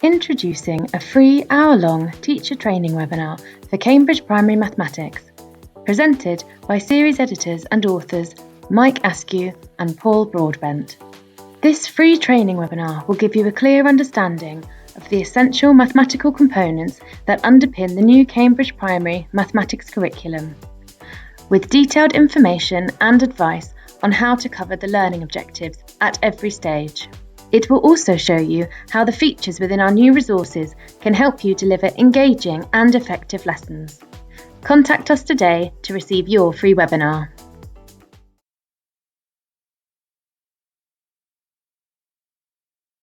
Introducing a free hour-long teacher training webinar for Cambridge Primary Mathematics, presented by series editors and authors Mike Askew and Paul Broadbent. This free training webinar will give you a clear understanding of the essential mathematical components that underpin the new Cambridge Primary Mathematics curriculum, with detailed information and advice on how to cover the learning objectives at every stage. It will also show you how the features within our new resources can help you deliver engaging and effective lessons. Contact us today to receive your free webinar.